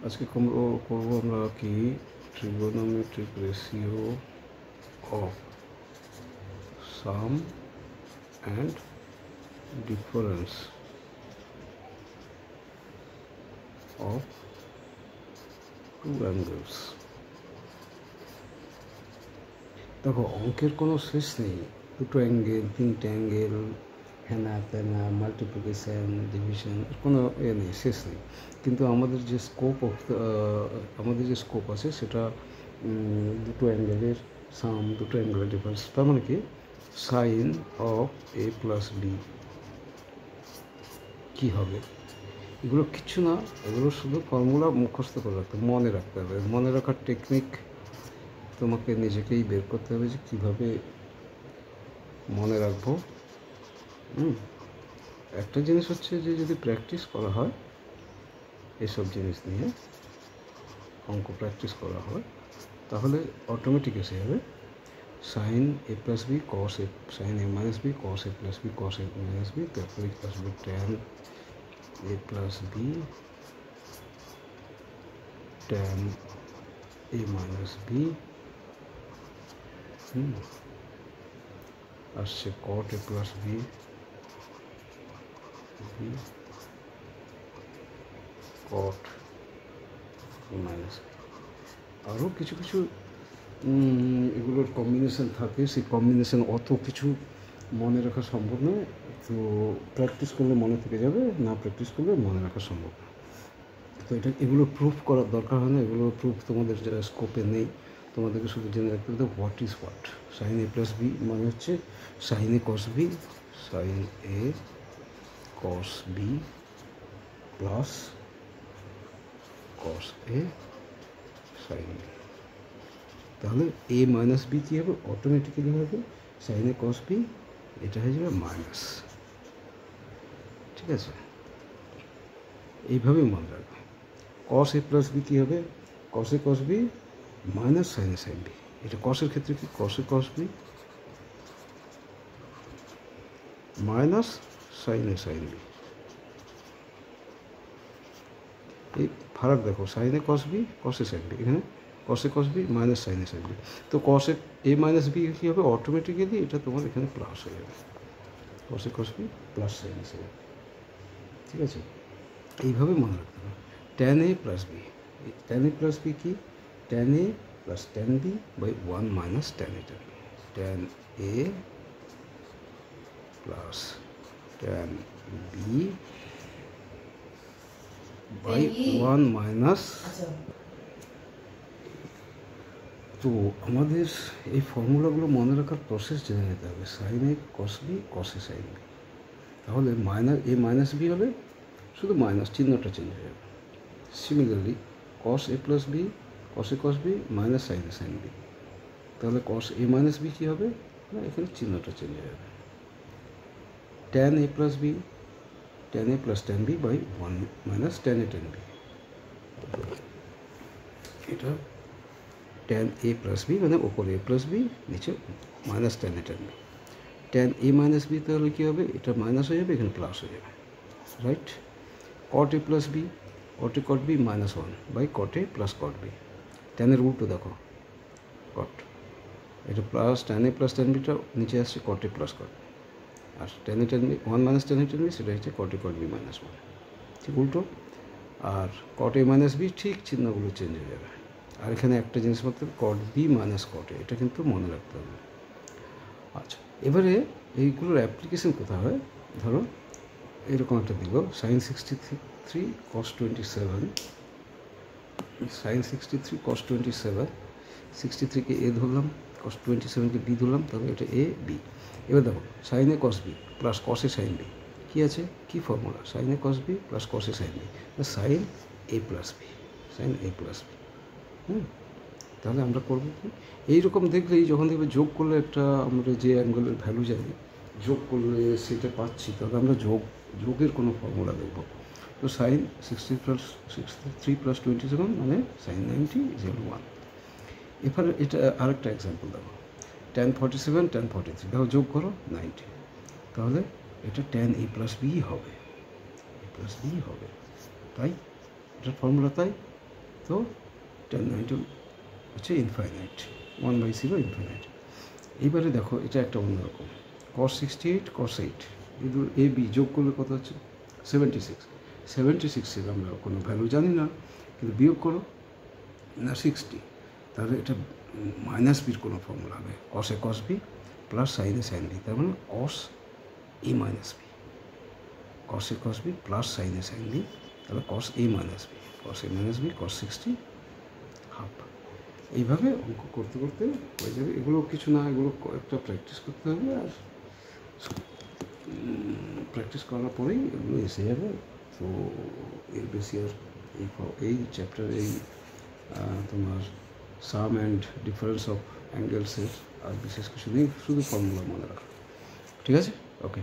আজকে করবো আমরা কি trigonometric ratio of sum and difference of two angles. দেখো, অঙ্কের কোনো শেষ নেই। দুটো অ্যাঙ্গেল, তিনটে অ্যাঙ্গেল, হ্যানা ত্যানা, মাল্টিপ্লিকেশান, ডিভিশন, কোনো নেই, শেষ নেই। কিন্তু আমাদের যে স্কোপ আছে সেটা দুটো অ্যাঙ্গেলের সাম, দুটো অ্যাঙ্গেলের ডিফারেন্স। তার মানে কি sine of A plus B কী হবে? এগুলো কিচ্ছু না, এগুলো শুধু ফর্মুলা মুখস্থ করে রাখতে, মনে রাখতে হবে। মনে রাখার টেকনিক তোমাকে নিজেকেই বের করতে হবে যে কীভাবে মনে রাখবো। একটা জিনিস হচ্ছে যে যদি প্র্যাকটিস করা হয়, এসব জিনিস নিয়ে অঙ্ক প্র্যাকটিস করা হয়, তাহলে অটোমেটিক এসে যাবে sine A plus B cos A, sine A minus B cos A plus B cos A minus B, তারপরে আসবে tan A plus B tan A minus B, আসছে cot A plus B cot minus B. আরও কিছু কিছু এগুলোর combination থাকে, সেই combination অত কিছু মনে রাখা সম্ভব নয়। তো প্র্যাকটিস করলে মনে থেকে যাবে, না প্র্যাকটিস করলে মনে রাখা সম্ভব না। তো এগুলো প্রুফ করার দরকার হয় না, এগুলো প্রুফ তোমাদের স্কোপে নেই। তোমাদেরকে শুধু জেনে রাখতে হবে what is what. Sine A plus B মানে হচ্ছে sine A cos B, sine A cos B plus cos A sine B. তাহলে এ মাইনাস বি কী হবে? অটোমেটিক্যালি হবে সাইন এ কস বি, এটা হয়ে যাবে মাইনাস। ঠিক আছে, এইভাবেই মনে রাখবে। কস এ প্লাস বি কী হবে? কস A cos B minus sine A sine B. এটা কসের ক্ষেত্রে কি কস A cos B minus sine A sine B. এই ফারাক দেখো, sign A cos B cos A sine B, এখানে কস A cos B minus sine A sine B. তো কস A minus B কী হবে? অটোমেটিক্যালি এটা তোমার এখানে প্লাস হয়ে যাবে, cos A cos B plus sine A sine B. ঠিক আছে, এইভাবে মনে রাখতে হবে। Tan A plus B, tan A plus B কি? Tan A plus tan B by 1 minus tan A tan B. Tan A plus tan B by 1 minus. তো আমাদের এই ফর্মুলাগুলো মনে রাখার প্রসেস জেনে নিতে হবে। Sign A cos B cos A sine B, তাহলে এ মাইনাস বি হবে, শুধু মাইনাস চিহ্নটা চেঞ্জ হয়ে যাবে। Similarly cos A plus B cos A cos B minus sine A sine B, তাহলে কস এ মাইনাস বি কী হবে? না, এখানে চিহ্নটা চেঞ্জ হয়ে যাবে। Tan A plus B tan A plus tan B by 1 minus tan A tan B. এটা tan A plus B মানে ওপরে এ প্লাস বি, নিচে minus tan A tan B. Tan A minus B তাহলে কী হবে? এটা minus হয়ে যাবে, এখানে প্লাস হয়ে যাবে, right? Cot A plus B cot A cot B minus 1 by cot A plus cot B. ট্যানের উল্টো দেখো, কট, এটা plus tan A plus tan বিটা নিচে আসছে কট এ প্লাস কট, আর tan A tan B 1 minus tan A tan B, সেটা হচ্ছে কট এ কট বি মাইনাস 1, ঠিক উল্টো। আর কট এ মাইনাস বি ঠিক চিহ্নগুলো চেঞ্জ হয়ে যাবে। আর এখানে একটা জিনিস মাত্র, কট বি মাইনাস কট এ, এটা কিন্তু মনে রাখতে হবে। আচ্ছা, এবারে এইগুলোর অ্যাপ্লিকেশন কোথায় হয়? ধরো এরকম একটা দিল, সাইন 63 কস 27, সাইন 63 কস 27, 63কে এ ধরলাম, কস 27কে বি ধরলাম, তাহলে এটা এ বি। এবার দেখো, sign A cos B plus cos A sine B কী আছে? কী formula? Sign A cos B plus cos A sine B, sine A plus B, sine A plus B. তাহলে আমরা করবো কি? এইরকম দেখলেই যখন দেখবে যোগ করলে একটা, আমরা যে অ্যাঙ্গেলের ভ্যালু জানি, যোগ করলে সেটা পাচ্ছি, তাহলে আমরা যোগের কোনো ফর্মুলা দেখব। তো সাইন 63 প্লাস 27 মানে সাইন 90 = 1। এবারে এটা আরেকটা এক্সাম্পল দেখো, ট্যান 47 ট্যান 43, দেখো যোগ করো 90, তাহলে এটা ট্যান এ প্লাস বি হবে, এ প্লাস বি হবে, তাই এটার ফর্মুলা তাই। তো tan 90 হচ্ছে ইনফাইনাইট, 1/0 ইনফাইনাইট। এইবারে দেখো এটা একটা অন্যরকম, cos 68 cos 8 এগুলো এ বি যোগ করলে কত হচ্ছে 76। 76-এর আমরা কোনো ভ্যালু জানি না, কিন্তু বিয়োগ করো না 60, তাহলে এটা মাইনাস বির কোনো ফর্মুলা হবে, cos a cos b plus sin a sin b, তার মানে cos a minus B, cos a cos b plus sin a sin b, তাহলে cos a minus B, cos a minus B cos 60 half. এইভাবে অঙ্ক করতে করতে হয়ে যাবে। এগুলো কিছু না, এগুলো একটা প্র্যাকটিস করতে হবে, আর প্র্যাকটিস করার পরেই এগুলো এসে যাবে। তো এর বেশি আর এই চ্যাপ্টার এই তোমার সাম অ্যান্ড ডিফারেন্স অফ অ্যাঙ্গেলসের আর বিশেষ কিছু নেই, শুধু ফর্মুলা মনে রাখো। ঠিক আছে, ওকে।